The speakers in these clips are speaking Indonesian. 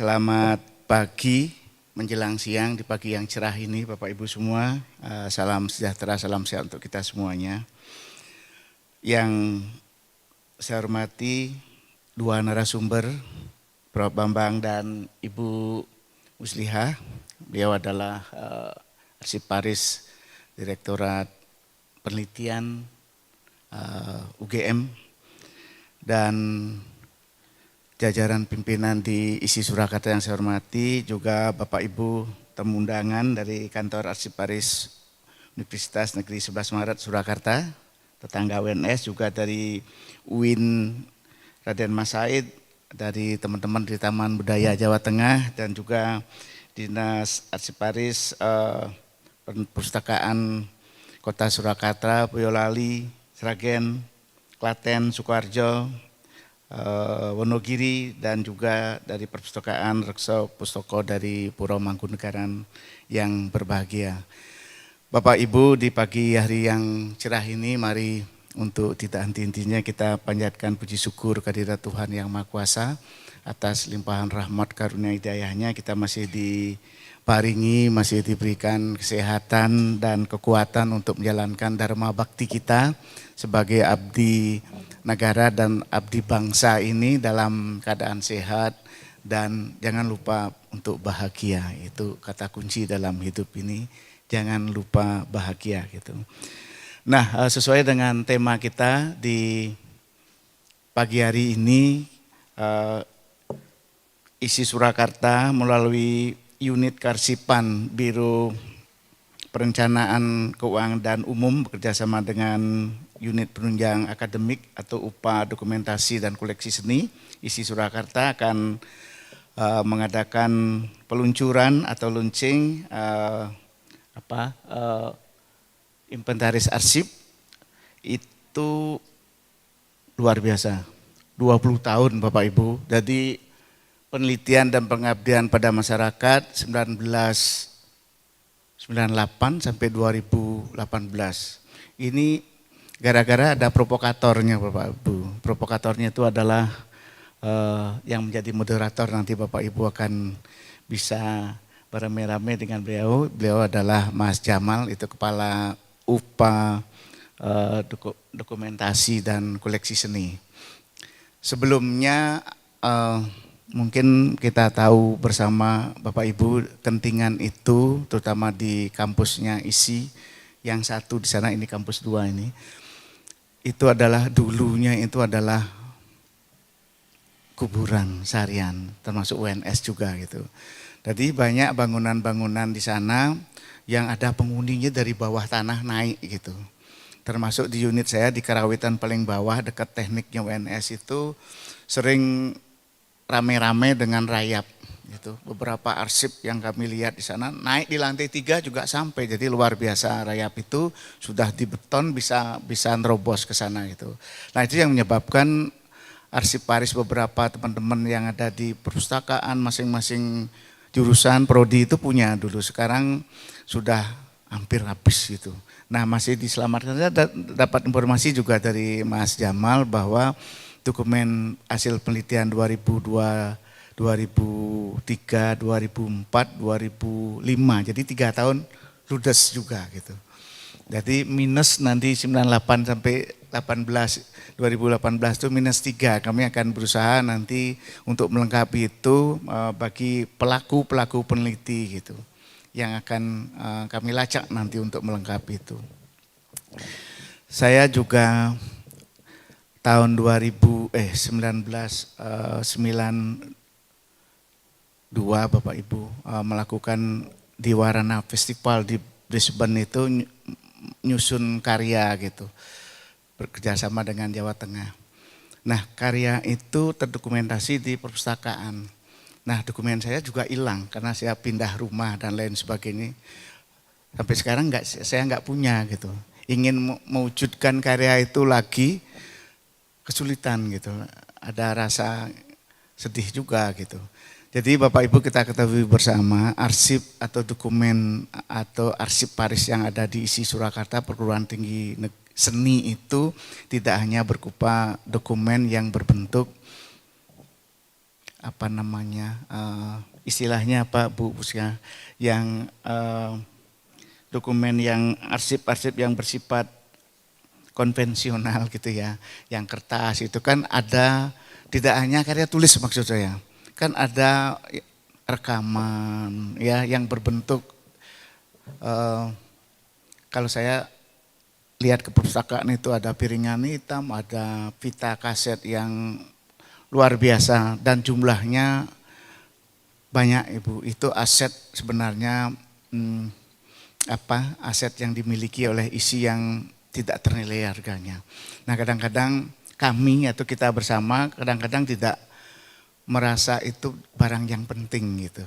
Selamat pagi menjelang siang di pagi yang cerah ini Bapak Ibu semua. Salam sejahtera, salam sehat untuk kita semuanya. Yang saya hormati dua narasumber, Prof. Bambang dan Ibu Muslihah. Beliau adalah Arsiparis Direktorat Penelitian UGM dan jajaran pimpinan di ISI Surakarta yang saya hormati, juga Bapak Ibu tamu undangan dari kantor Arsiparis Universitas Negeri 11 Maret Surakarta, tetangga UNS, juga dari UIN Raden Mas Said, dari teman-teman di Taman Budaya Jawa Tengah, dan juga Dinas Arsiparis Perpustakaan Kota Surakarta, Boyolali, Sragen, Klaten, Sukoharjo, Wonogiri, dan juga dari Perpustakaan Rekso Pustoko dari Puro Mangkunegaran yang berbahagia. Bapak Ibu, di pagi hari yang cerah ini mari untuk tidak henti-hentinya kita panjatkan puji syukur kehadirat Tuhan Yang Maha Kuasa atas limpahan rahmat karunia hidayahnya. Kita masih diparingi, masih diberikan kesehatan dan kekuatan untuk menjalankan dharma bakti kita sebagai abdi negara dan abdi bangsa ini dalam keadaan sehat, dan jangan lupa untuk bahagia. Itu kata kunci dalam hidup ini, jangan lupa bahagia gitu. Nah, sesuai dengan tema kita di pagi hari ini, ISI Surakarta melalui unit Karsipan Biro Perencanaan Keuangan dan Umum bekerjasama dengan unit penunjang akademik atau UPA Dokumentasi dan Koleksi Seni ISI Surakarta akan mengadakan peluncuran atau launching inventaris arsip. Itu luar biasa, 20 tahun Bapak Ibu. Jadi penelitian dan pengabdian pada masyarakat 1998 sampai 2018. Ini gara-gara ada provokatornya Bapak Ibu. Provokatornya itu adalah yang menjadi moderator, nanti Bapak Ibu akan bisa beramai-ramai dengan beliau. Beliau adalah Mas Jamal, itu Kepala UPA Dokumentasi dan Koleksi Seni. Sebelumnya mungkin kita tahu bersama Bapak Ibu, kentingan itu terutama di kampusnya ISI yang satu di sana, ini kampus 2 ini. Itu adalah dulunya itu adalah kuburan seharian, termasuk UNS juga gitu. Jadi banyak bangunan-bangunan di sana yang ada penghuninya dari bawah tanah naik gitu. Termasuk di unit saya di Karawitan paling bawah dekat tekniknya UNS itu sering rame-rame dengan rayap gitu. Beberapa arsip yang kami lihat di sana naik di lantai 3 juga sampai, jadi luar biasa. Rayap itu sudah dibeton, bisa nerobos ke sana gitu. Nah, itu yang menyebabkan arsiparis beberapa teman-teman yang ada di perpustakaan masing-masing jurusan prodi itu punya dulu, sekarang sudah hampir habis gitu. Nah, masih diselamatkan. Saya dapat informasi juga dari Mas Jamal bahwa dokumen hasil penelitian 2002, 2003, 2004, 2005, jadi 3 tahun ludes juga gitu. Jadi minus nanti 98 sampai 18, 2018 itu minus 3. Kami akan berusaha nanti untuk melengkapi itu bagi pelaku peneliti gitu, yang akan kami lacak nanti untuk melengkapi itu. Saya juga tahun 1992 Bapak Ibu melakukan di Warana Festival di Brisbane itu nyusun karya gitu, bekerjasama dengan Jawa Tengah. Nah, karya itu terdokumentasi di perpustakaan. Nah, dokumen saya juga hilang karena saya pindah rumah dan lain sebagainya. Sampai sekarang saya nggak punya gitu. Ingin mewujudkan karya itu lagi kesulitan gitu. Ada rasa sedih juga gitu. Jadi Bapak Ibu, kita ketahui bersama arsip atau dokumen atau arsiparis yang ada di ISI Surakarta Perguruan Tinggi Seni itu tidak hanya berupa dokumen yang berbentuk apa namanya, istilahnya apa Bu Pusya, yang dokumen yang arsip-arsip yang bersifat konvensional gitu ya, yang kertas itu kan ada, tidak hanya karya tulis maksud saya, kan ada rekaman ya yang berbentuk, kalau saya lihat ke perpustakaan itu ada piringan hitam, ada pita kaset yang luar biasa dan jumlahnya banyak Ibu. Itu aset sebenarnya, aset yang dimiliki oleh isi yang tidak ternilai harganya. Nah kadang-kadang kami atau kita bersama kadang-kadang tidak merasa itu barang yang penting gitu.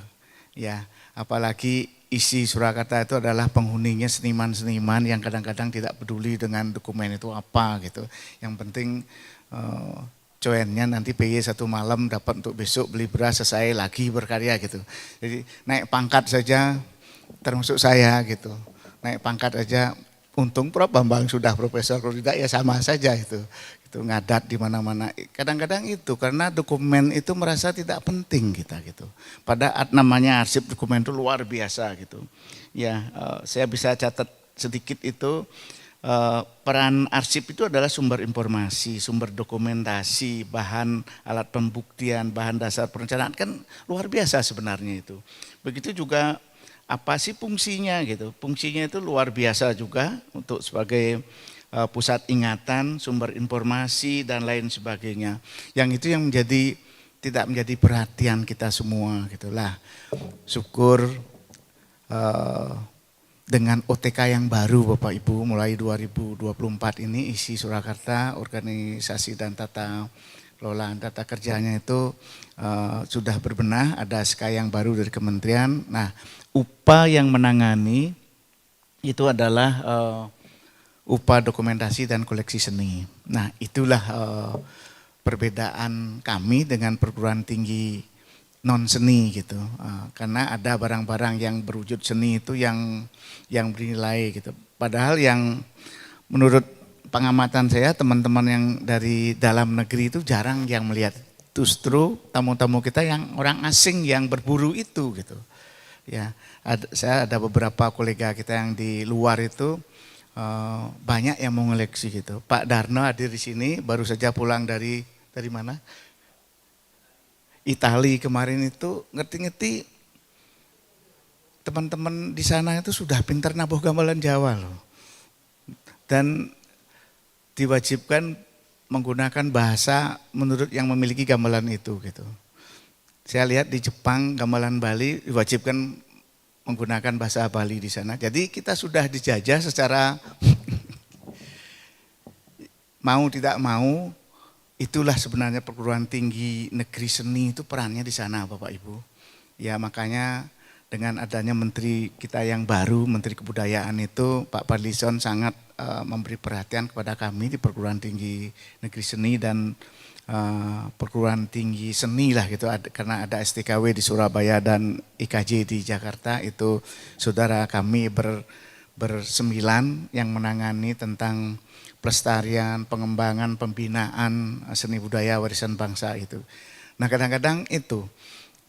Ya, apalagi isi Surakarta itu adalah penghuninya seniman-seniman yang kadang-kadang tidak peduli dengan dokumen itu apa gitu. Yang penting coennya nanti PY 1 malam dapat untuk besok beli beras, selesai lagi berkarya gitu. Jadi naik pangkat saja termasuk saya gitu. Naik pangkat aja, untung Prof Bambang sudah profesor, kalau tidak ya sama saja itu ngadat di mana-mana. Kadang-kadang itu karena dokumen itu merasa tidak penting kita gitu. Pada namanya arsip dokumen itu luar biasa gitu. Ya, saya bisa catat sedikit itu, peran arsip itu adalah sumber informasi, sumber dokumentasi, bahan alat pembuktian, bahan dasar perencanaan, kan luar biasa sebenarnya itu. Begitu juga apa sih fungsinya gitu. Fungsinya itu luar biasa juga untuk sebagai pusat ingatan, sumber informasi dan lain sebagainya. Yang itu yang tidak menjadi perhatian kita semua gitulah. Syukur dengan OTK yang baru Bapak Ibu mulai 2024 ini isi Surakarta, organisasi dan tata kelolaan tata kerjanya itu sudah berbenah, ada SK yang baru dari kementerian. Nah, UPA yang menangani itu adalah UPA dokumentasi dan koleksi seni. Nah itulah perbedaan kami dengan perguruan tinggi non seni gitu. Karena ada barang-barang yang berwujud seni itu yang bernilai gitu. Padahal yang menurut pengamatan saya teman-teman yang dari dalam negeri itu jarang yang melihat. Justru tamu-tamu kita yang orang asing yang berburu itu gitu. Ya, saya ada beberapa kolega kita yang di luar itu banyak yang mau ngeleksi gitu. Pak Darno hadir di sini, baru saja pulang dari mana? Itali kemarin itu, ngerti-ngerti teman-teman di sana itu sudah pintar nabuh gamelan Jawa loh. Dan diwajibkan menggunakan bahasa menurut yang memiliki gamelan itu gitu. Saya lihat di Jepang gamelan Bali diwajibkan menggunakan bahasa Bali di sana. Jadi kita sudah dijajah secara mau tidak mau, itulah sebenarnya perguruan tinggi negeri seni itu perannya di sana Bapak Ibu. Ya makanya dengan adanya menteri kita yang baru, Menteri Kebudayaan itu Pak Fadlizon sangat memberi perhatian kepada kami di perguruan tinggi negeri seni dan perguruan tinggi seni lah gitu, karena ada STKW di Surabaya dan IKJ di Jakarta, itu saudara kami bersembilan yang menangani tentang pelestarian, pengembangan, pembinaan seni budaya warisan bangsa itu. Nah kadang-kadang itu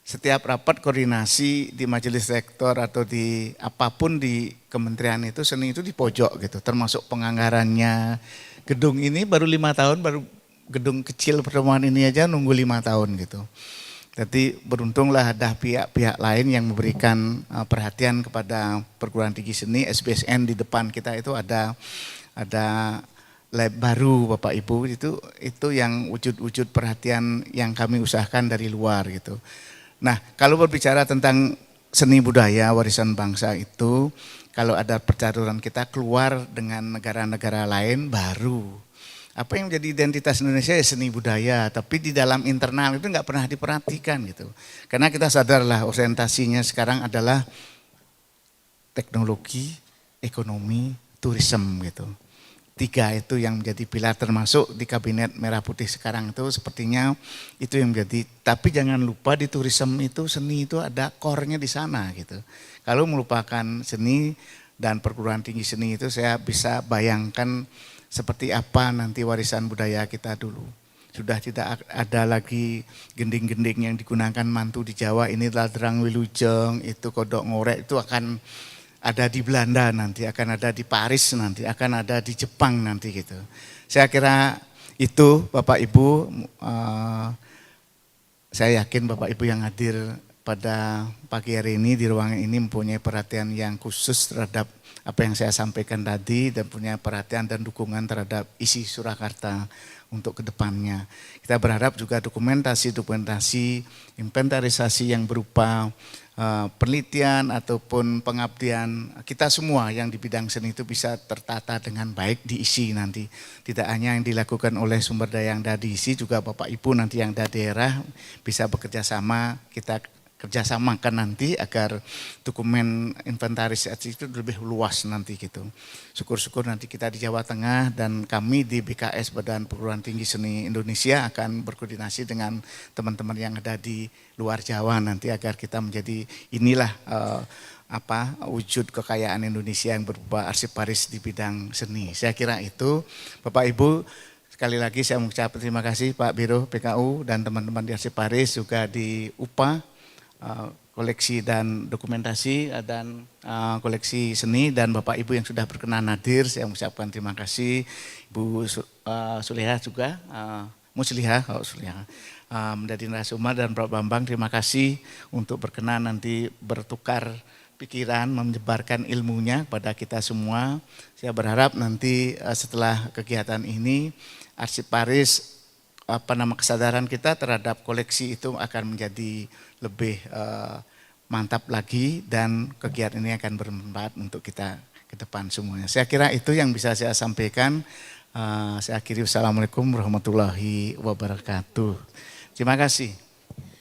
setiap rapat koordinasi di majelis rektor atau di apapun di kementerian itu seni itu di pojok gitu, termasuk penganggarannya. Gedung ini baru 5 tahun, baru gedung kecil pertemuan ini aja nunggu 5 tahun gitu. Jadi beruntunglah ada pihak-pihak lain yang memberikan perhatian kepada perguruan tinggi seni. SBSN di depan kita itu ada lab baru Bapak Ibu, itu yang wujud-wujud perhatian yang kami usahakan dari luar gitu. Nah kalau berbicara tentang seni budaya warisan bangsa itu, kalau ada percaturan kita keluar dengan negara-negara lain baru. Apa yang menjadi identitas Indonesia ya seni budaya, tapi di dalam internal itu nggak pernah diperhatikan gitu. Karena kita sadarlah orientasinya sekarang adalah teknologi, ekonomi, tourism gitu. 3 itu yang menjadi pilar, termasuk di kabinet merah putih sekarang itu sepertinya itu yang menjadi. Tapi jangan lupa di tourism itu seni itu ada core-nya di sana gitu. Kalau melupakan seni dan perguruan tinggi seni itu saya bisa bayangkan seperti apa nanti warisan budaya kita dulu. sudah tidak ada lagi gending-gending yang digunakan mantu di Jawa, ini ladrang wilujeng, itu kodok ngorek, itu akan ada di Belanda nanti, akan ada di Paris nanti, akan ada di Jepang nanti gitu. Saya kira itu Bapak Ibu, saya yakin Bapak Ibu yang hadir pada pagi hari ini di ruangan ini mempunyai perhatian yang khusus terhadap apa yang saya sampaikan tadi dan punya perhatian dan dukungan terhadap isi Surakarta untuk kedepannya. Kita berharap juga dokumentasi, inventarisasi yang berupa penelitian ataupun pengabdian kita semua yang di bidang seni itu bisa tertata dengan baik diisi nanti. Tidak hanya yang dilakukan oleh sumber daya yang ada diisi, juga Bapak Ibu nanti yang dari daerah bisa bekerja sama, kita kerjasamakan nanti agar dokumen inventarisasi itu lebih luas nanti gitu. Syukur-syukur nanti kita di Jawa Tengah dan kami di BKS Badan Perguruan Tinggi Seni Indonesia akan berkoordinasi dengan teman-teman yang ada di luar Jawa nanti agar kita menjadi inilah wujud kekayaan Indonesia yang berupa arsiparis di bidang seni. Saya kira itu Bapak Ibu. Sekali lagi saya mengucapkan terima kasih Pak Biro PKU dan teman-teman di arsiparis juga di UPA. Koleksi dan dokumentasi dan koleksi seni dan Bapak Ibu yang sudah berkenan hadir, saya mengucapkan terima kasih. Ibu Sulihah juga, Muslihah, menjadi narasumber dan Pak Bambang, terima kasih untuk berkenan nanti bertukar pikiran, menyebarkan ilmunya pada kita semua. Saya berharap nanti setelah kegiatan ini, arsiparis kesadaran kita terhadap koleksi itu akan menjadi lebih mantap lagi dan kegiatan ini akan bermanfaat untuk kita ke depan semuanya. Saya kira itu yang bisa saya sampaikan. Saya akhiri, wassalamualaikum warahmatullahi wabarakatuh. Terima kasih.